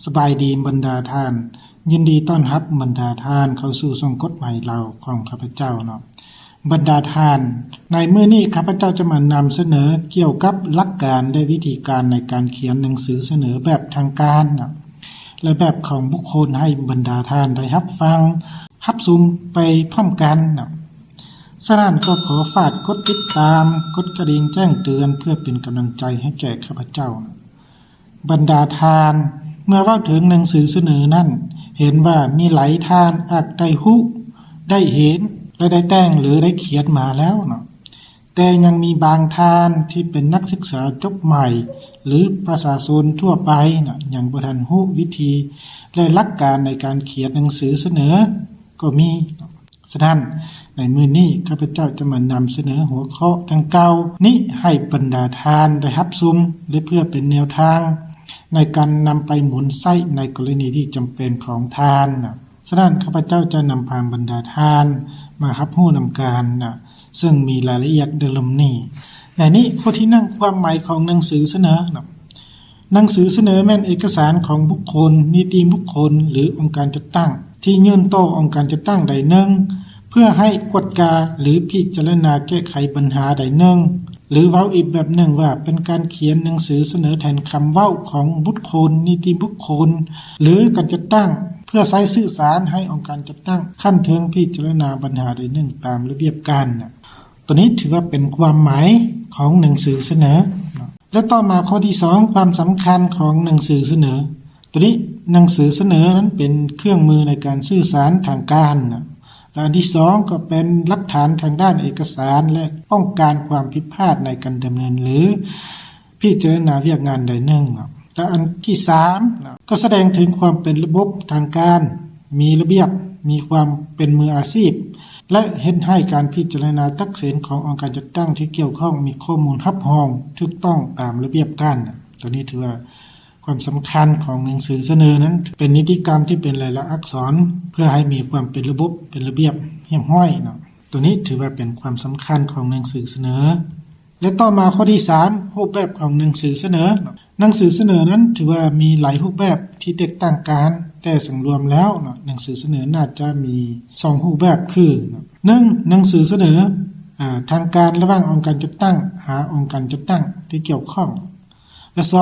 สบายดีบรรดาท่านยินดีต้อนรับบรรดาท่านเข้าสู่ช่องกฎหมายเราของข้าพเจ้าเนาะบรรดาท่านในมื้อนี้ข้าพเจ้าจะมานำเสนอเกี่ยวกับหลักการและวิธีการในการเขียนหนังสือเสนอแบบทางการนะและแบบของบุคคลให้บรรดาท่านได้รับฟังรับชมไปพร้อมกันนะฉะนั้นก็ขอฝากกดติดตามกดกระดิ่งแจ้งเตือนเพื่อเป็นกำลังใจให้แก่ข้าพเจ้านะบรรดาท่านเมื่อว่าถึงหนังสือเสนอนั้นเห็นว่ามีหลายท่านอาจได้ฮู้ได้เห็นและได้แต่งหรือได้เขียนมาแล้วเนาะแต่ยังมีบางท่านที่เป็นนักศึกษาจบใหม่หรือประชาชนทั่วไปเนาะยังบ่ทันฮู้วิธีและหลักการในการเขียนหนังสือเสนอก็มีฉะนั้นในมื้อนี้ข้าพเจ้าจะมานำเสนอหัวข้อดังกล่าวนี้ให้บรรดาท่านได้รับชมและเพื่อเป็นแนวทางในการนำไปหมุนไส้ในกรณีที่จำเป็นของทานนะฉะนั้นข้าพเจ้าจะนำพาบรรดาทานมารับรู้นำการนะซึ่งมีรายละเอียดดังนี้ในนี้ข้อที่1ความหมายของหนังสือเสนอนะหนังสือเสนอแม่นเอกสารของบุคคลนิติบุคคลหรือองค์การจัดตั้งที่ยื่นต่อองค์การจัดตั้งใดหนึ่งเพื่อให้กวดกาหรือพิจารณาแก้ไขปัญหาใดหนึ่งหรือเว้าอีกแบบหนึ่งว่าเป็นการเขียนหนังสือเสนอแทนคำเว้าของบุคคลนิติบุคคลหรือการจัดตั้งเพื่อใช้สื่อสารให้องค์การจัดตั้งขั้นถึงพิจารณาปัญหาใดหนึ่งตามระเบียบการตัวนี้ถือว่าเป็นความหมายของหนังสือเสนอและต่อมาข้อที่2ความสำคัญของหนังสือเสนอตัวนี้หนังสือเสนอนั้นเป็นเครื่องมือในการสื่อสารทางการและอันที่2ก็เป็นหลักฐานทางด้านเอกสารและป้องกันความผิดพลาดในการดำเนินหรือพิจารณาเวียกงานใดหนึ่งและอันที่3ก็แสดงถึงความเป็นระบบทางการมีระเบียบมีความเป็นมืออาชีพและเห็นให้การพิจารณาตักเสนขององค์การจัดตั้งที่เกี่ยวข้องมีข้อมูลรับรองถูกต้องตามระเบียบการตัวนี้ถือว่าความสำคัญของหนังสือเสนอนั้นเป็นนิติกรรมที่เป็นลายลักษณ์อักษรเพื่อให้มีความเป็นระบบเป็นระเบียบเรียบร้อยตัวนี้ถือว่าเป็นความสำคัญของหนังสือเสนอและต่อมาข้อที่3รูปแบบของหนังสือเสนอหนังสือเสนอนั้นถือว่ามีหลายรูปแบบที่แตกต่างกันแต่สังรวมแล้วหนังสือเสนอน่าจะมี2รูปแบบคือ1หนังสือเสนอทางการระหว่างองค์การจัดตั้งหาองค์การจัดตั้งที่เกี่ยวข้องและ2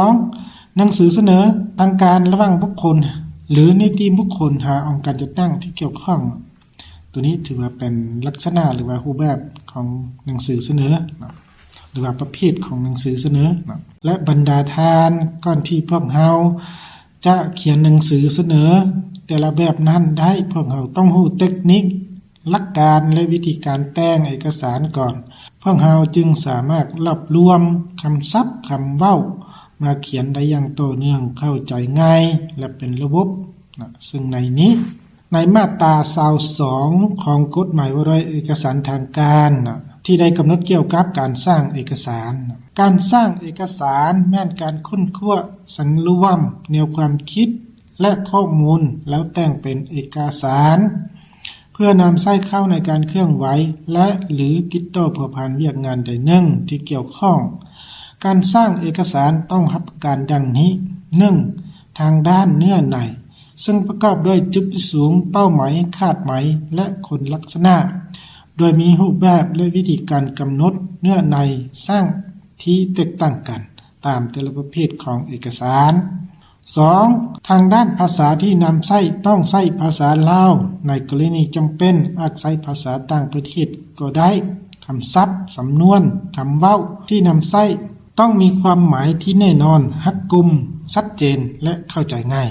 หนังสือเสนอทางการระหว่างบุคคลหรือนิติบุคคลหาองค์การจัดตั้งที่เกี่ยวข้องตัวนี้ถือว่าเป็นลักษณะหรือว่ารูปแบบของหนังสือเสนอหรือว่าประเภทของหนังสือเสนอและบรรดาทานก่อนที่พวกเราจะเขียนหนังสือเสนอแต่ละแบบนั้นได้พวกเราต้องรู้เทคนิคหลักการและวิธีการแต่งเอกสารก่อนพวกเราจึงสามารถรวบรวมคำศัพท์คำเว้ามาเขียนได้อย่างต่อเนื่องเข้าใจง่ายและเป็นระบบซึ่งในนี้ในมาตรา22ของกฎหมายว่าด้วยเอกสารทางการที่ได้กำหนดเกี่ยวกับการสร้างเอกสารการสร้างเอกสารแม่นการค้นคว้าสังรวมแนวความคิดและข้อมูลแล้วแต่งเป็นเอกสารเพื่อนำใช้เข้าในการเคลื่อนไหวและหรือติดต่อผัวพันเวียกงานใดหนึ่งที่เกี่ยวข้องการสร้างเอกสารต้องรับประการดังนี้ 1. ทางด้านเนื้อในซึ่งประกอบด้วยจุดประสงค์เป้าหมายคาดหมายและคุณลักษณะโดยมีรูปแบบและวิธีการกำหนดเนื้อในสร้างที่แตกต่างกันตามแต่ละประเภทของเอกสาร 2. ทางด้านภาษาที่นำใช้ต้องใช้ภาษาลาวในกรณีจำเป็นอาจใช้ภาษาต่างประเทศก็ได้คำศัพท์สำนวนคำเว้าที่นำใช้ต้องมีความหมายที่แน่นอนรัดกุมชัดเจนและเข้าใจง่าย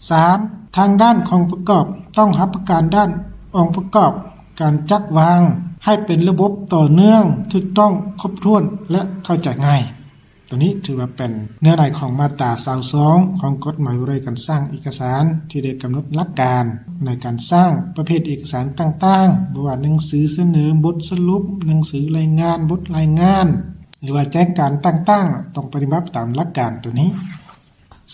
3. ทางด้านของประกอบต้องรับประการด้านองค์ประกอบการจัดวางให้เป็นระบบต่อเนื่องถูกต้องครบถ้วนและเข้าใจง่ายตัวนี้ถือว่าเป็นเนื้อในของมาตรา22ของกฎหมายว่าด้วยการสร้างเอกสารที่ได้กำหนดหลักการในการสร้างประเภทเอกสารต่างๆบ่ว่าหนังสือเสนอบทสรุปหนังสือรายงานบทรายงานหรือว่าแจ้งการต่างๆต้องปฏิบัติตามหลักการตัวนี้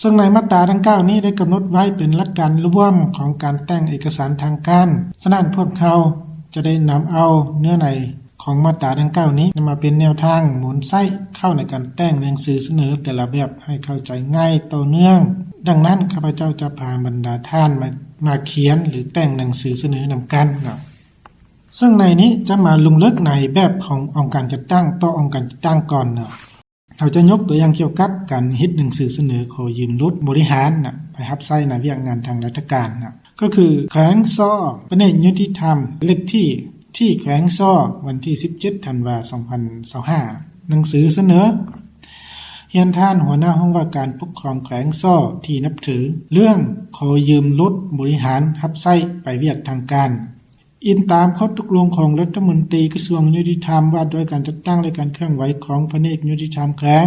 ซึ่งในมาตราดังกล่าวนี้ได้กำหนดไว้เป็นหลักการร่วมของการแต่งเอกสารทางการฉะนั้นพวกเราจะได้นำเอาเนื้อในของมาตราดังกล่าวนี้มาเป็นแนวทางหมุนไส้เข้าในการแต่งหนังสือเสนอแต่ละแบบให้เข้าใจง่ายต่อเนื่อง ดังนั้นข้าพเจ้าจะพาบรรดาท่านมาเขียนหรือแต่งหนังสือเสนอนำกันเนาะซึ่งในนี้จะมาลงลึกในแบบขององค์การจัดตั้งต่อองค์การจัดตั้งก่อนเนาะเราจะยกตัวอย่างเกี่ยวกับการเฮ็ดหนังสือเสนอขอยืมรถบริหารนะไปรับใช้ในเวียกงานทางราชการนะก็คือแขวงซ้อแผนกยุติธรรมเลขที่แขวงซ้อวันที่17ธันวาคม2025หนังสือเสนอเฮียนท่านหัวหน้าห้องว่าการปกครองแขวงซ้อที่นับถือเรื่องขอยืมรถบริหารรับใช้ไปเวียกทางการอินตามข้อตกลงของรัฐมนตรีกระทรวงยุติธรรมว่าด้วยการจัดตั้งและการเคลื่อนไหวของแผนกยุติธรรมแขวง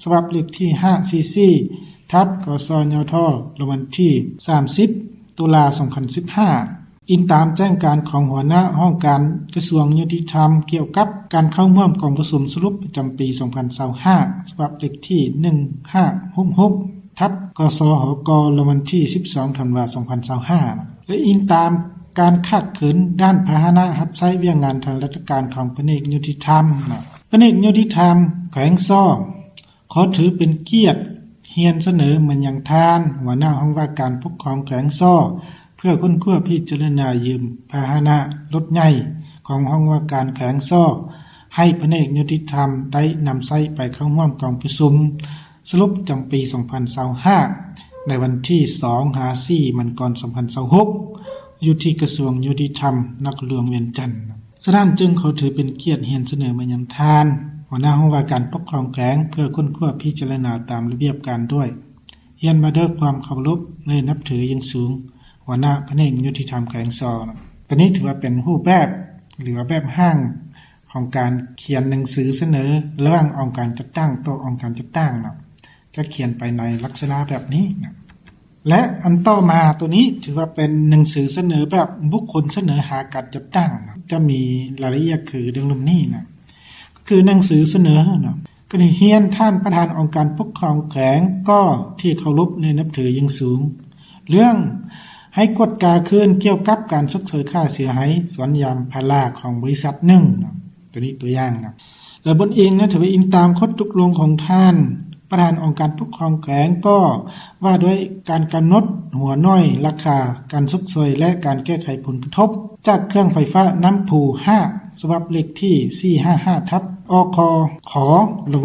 ฉบับเลขที่544ทับกสญทวันที่30ตุลา2015อินตามแจ้งการของหัวหน้าห้องการกระทรวงยุติธรรมเกี่ยวกับการเข้าร่วมกองประชุมสรุปประจำปี2025ฉบับเลขที่1566ทับกสหกวันที่12ธันวาคม2025และอินตามการคาดขืนด้านพาหนะรับใช้เวียงงานทางราชการของแผนกยุติธรรมแผนกยุติธรรมแขวงซ้อขอถือเป็นเกียรติเฮียนเสนอมันยังทานหัวหน้าห้องว่าการปกครองแขวงซ้อเพื่อค้นคว้าพิจารณายืมพาหนะรถใหญ่ของห้องว่าการแขวงซ้อให้แผนกยุติธรรมได้นำใช้ไปเข้าร่วมกองประชุมสรุปประจำปี2025ในวันที่2-4มันก่อน2026อยู่ที่กระทรวงยุติธรรมนักหลวงเวียงจันทน์ฉะนั้นจึงขอถือเป็นเกียรติเฮียนเสนอมายังทานหัวหน้าห้องว่าการปกครองแขวงเพื่อค้นคว้าพิจารณาตามระเบียบการด้วยเฮียนมาด้วยความเคารพและนับถืออย่างสูงหัวหน้าแผนกยุติธรรมแขวงซ้อตอนนี้ถือว่าเป็นรูปแบบหรือว่าแบบห้างของการเขียนหนังสือเสนอระหว่างองค์การจัดตั้งต่อองค์การจัดตั้งจะเขียนไปในลักษณะแบบนี้และอันต่อมาตัวนี้ถือว่าเป็นหนังสือเสนอแบบบุคคลเสนอหาการจัดตั้งจะมีรายละเอียดคือดังนี้ก็คือหนังสือเสนอก็ได้เฮียนท่านประธานองค์การปกครองแขวงก็ที่เคารพในนับถืออย่างสูงเรื่องให้กฎกาคืนเกี่ยวกับการชดเชยค่าเสียหายสวนยางพาราของบริษัท1ตัวนี้ตัวอย่างและบนเองถือว่าอิงตามข้อตกลงของท่านประธานองค์การปกครองแขวงก็ว่าด้วยการกำหนดหัวน้อยราคาการชดเชยและการแก้ไขผลกระทบจากเครื่องไฟฟ้าน้ำผู5ฉบับเลขที่455ทับอคขอ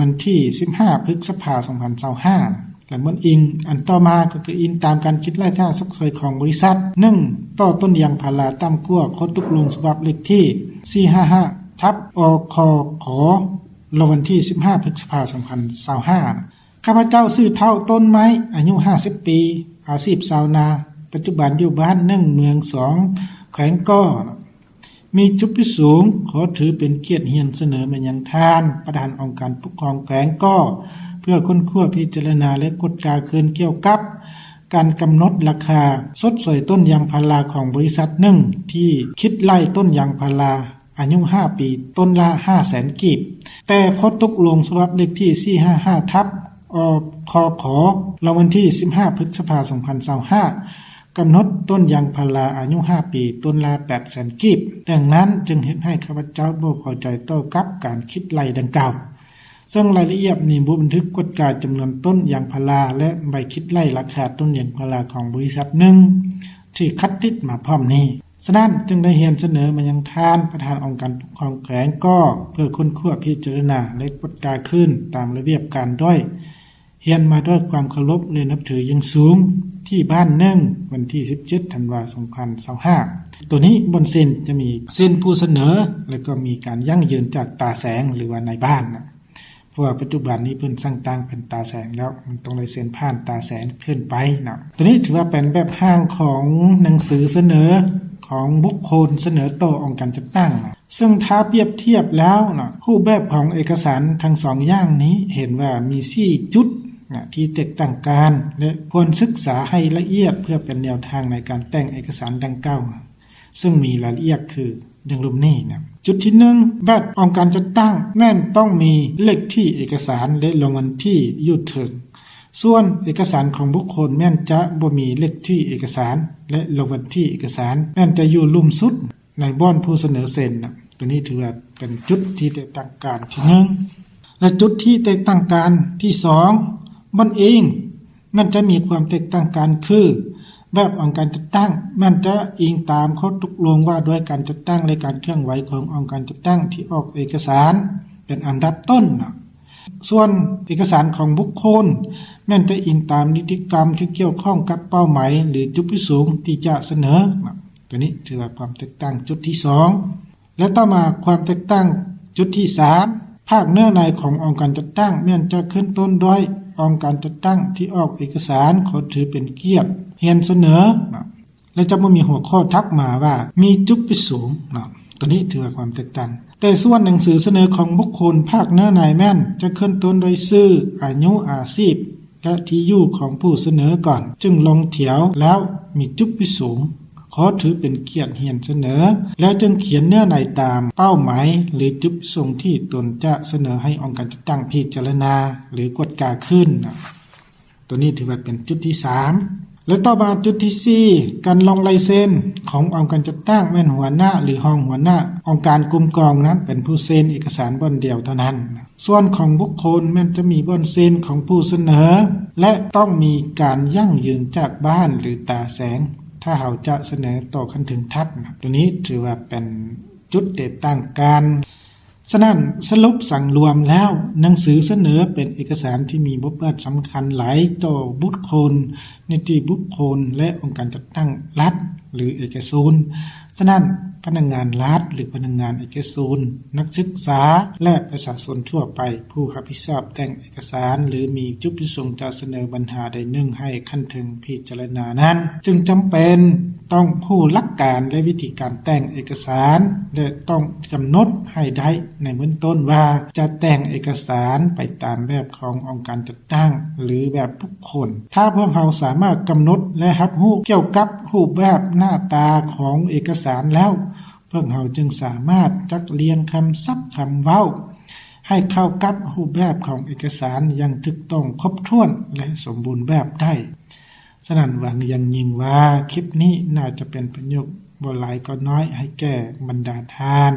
วันที่15พฤษภาคม2025และบนอิงอันต่อมาก็คืออิงตามการคิดรายค่าชดเชยของบริษัท1ต่อต้นยางพาราต่ำกว่าข้อตกลงฉบับเลขที่455ทับอคขอวันที่15พฤษภาคม2025ข้าพเจ้าซื้อเท่าต้นไม้อายุ50ปีอาชีพชาวนาปัจจุบันอยู่บ้าน1เมือง2แขวงก้อมีจุดประสงค์ขอถือเป็นเกียรติเฮียนเสนอมายังท่านประธานองค์การปกครองแขวงก้อเพื่อค้นคว้าพิจารณาและกฎกาคืนเกี่ยวกับการกำหนดราคาชดเชยต้นยางพาราของบริษัท1ที่คิดไล่ต้นยางพาราอายุ5ปีต้นละ 500,000 กีบแต่ข้อตกลงฉบับเลขที่455ทับคขอวันที่15พฤษภาคม2025กำหนดต้นยางพาราอายุ5ปีต้นละ 800,000 กีบดังนั้นจึงเฮ็ดให้ข้าพเจ้าบ่พอใจต่อกับการคิดไล่ดังกล่าวซึ่งรายละเอียดนี้บ่บันทึกกฎกาจำนวนต้นยางพาราและใบคิดไล่ราคาต้นยางพาราของบริษัท1ที่คัดติดมาพร้อมนี้ฉะนั้นจึงได้เฮียนเสนอมายังท่านประธานองค์การปกครองแขวงก็เพื่อค้นคว้าพิจารณาและกฎกาขึ้นตามระเบียบการด้วยเฮียนมาด้วยความเคารพและนับถืออย่างสูงที่บ้านวันที่17ธันวาคม2025ตัวนี้บนเส้นจะมีเส้นผู้เสนอแล้วก็มีการยั่งยืนจากตาแสงหรือว่าในบ้านเพราะว่าปัจจุบันนี้เพิ่นสร้างตั้งเป็นตาแสงแล้วมันต้องเลยเส้นผ่านตาแสงขึ้นไปตัวนี้ถือว่าเป็นแบบห้างของหนังสือเสนอของบุคคลเสนอต่อองค์การจัดตั้งซึ่งถ้าเปรียบเทียบแล้วรูปแบบของเอกสารทั้ง2อย่างนี้เห็นว่ามี4จุดที่แตกต่างกันและควรศึกษาให้ละเอียดเพื่อเป็นแนวทางในการแต่งเอกสารดังกล่าวซึ่งมีรายละเอียดคือดังรูปนี้จุดที่1แบบองค์การจัดตั้งแม่นต้องมีเลขที่เอกสารและลงวันที่อยู่ถึงส่วนเอกสารของบุคคลแม่นจะบ่มีเลขที่เอกสารและลงวันที่เอกสารแม่นจะอยู่ลุ่มสุดในบ่อนผู้เสนอเซ็นตัวนี้ถือว่าเป็นจุดที่แตกต่างกันที่1และจุดที่แตกต่างกันที่2มันเอง มันจะมีความแตกต่างกันคือแบบองค์การจัดตั้งมันจะอิงตามข้อตกลงว่าด้วยการจัดตั้งและการเคลื่อนไหวขององค์การจัดตั้งที่ออกเอกสารเป็นอันดับต้นนะส่วนเอกสารของบุคคลแม้นจะอิงตามนิติกรรมที่เกี่ยวข้องกับเป้าหมายหรือจุดประสงค์ที่จะเสนอนะตัวนี้ถือว่าความแตกต่างจุดที่2และต่อมาความแตกต่างจุดที่3ภาคเนื้อในขององค์การจัดตั้งแม้นจะขึ้นต้นด้วยองค์การจัดตั้งที่ออกเอกสารเขาถือเป็นเกียรติเรียนเสนอนะและจะไม่มีหัวข้อทักมาว่ามีจุดประสงค์นะตัวนี้ถือว่าความแตกต่างแต่ส่วนหนังสือเสนอของบุคคลภาคเนื้อในแม่นจะขึ้นต้นด้วยชื่ออายุอาชีพและที่อยู่ของผู้เสนอก่อนจึงลงเถียวแล้วมีจุดประสงค์ขอถือเป็นเกียรติเรียนเสนอแล้วจึงเขียนเนื้อในตามเป้าหมายหรือจุดประสงค์ที่ตนจะเสนอให้องค์การจัดตั้งพิจารณาหรือกฎกาขึ้นนะตัวนี้ถือว่าเป็นจุดที่3และต่อมาจุดที่4การลงลายเซ็นขององค์การจัดตั้งแม่นหัวหน้าหรือห้องหัวหน้าองค์การกลุ่มกองนั้นเป็นผู้เซ็นเอกสารบนเดียวเท่านั้นส่วนของบุคคลแม้นจะมีบนเซ็นของผู้เสนอและต้องมีการยั่งยืนจากบ้านหรือตาแสงถ้าเราจะเสนอต่อขั้นถึงทัดตัวนี้ถือว่าเป็นจุดแตกต่างกันฉะนั้นสรุปสั่งรวมแล้วหนังสือเสนอเป็นเอกสารที่มีบทบาทสำคัญหลายต่อบุคคลนิติบุคคลและองค์การจัดตั้งรัฐหรือเอกชนฉะนั้นพนักงานรัฐหรือพนักงานเอกชนนักศึกษาและประชาชนทั่วไปผู้รับผิดชอบแต่งเอกสารหรือมีจุดประสงค์จะเสนอปัญหาใดหนึ่งให้ขั้นถึงพิจารณานั้นจึงจำเป็นต้องรู้หลักการและวิธีการแต่งเอกสารและต้องกำหนดให้ได้ในเบื้องต้นว่าจะแต่งเอกสารไปตามแบบขององค์การจัดตั้งหรือแบบบุคคลถ้าพวกเราสามารถกำหนดและรับรู้เกี่ยวกับรูปแบบหน้าตาของเอกสารแล้วพวกเราจึงสามารถจักเรียนคำศัพท์คำเว้าให้เข้ากับรูปแบบของเอกสารอย่างถูกต้องครบถ้วนและสมบูรณ์แบบได้ฉะนั้นหวังอย่างยิ่งว่าคลิปนี้น่าจะเป็นประโยชน์บ่หลายก็น้อยให้แก่บรรดาทาน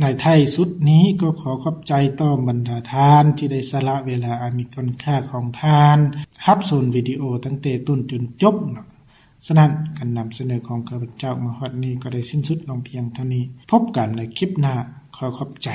ในท้ายสุดนี้ก็ขอขอบใจต่อบรรดาทานที่ได้สละเวลาอันมีคุณค่าของทานรับชมวิดีโอตั้งแต่ต้นจนจบฉะนั้นการนำเสนอของข้าพเจ้ามาฮอดนี้ก็ได้สิ้นสุดลงเพียงเท่านี้พบกันในคลิปหน้าขอขอบใจ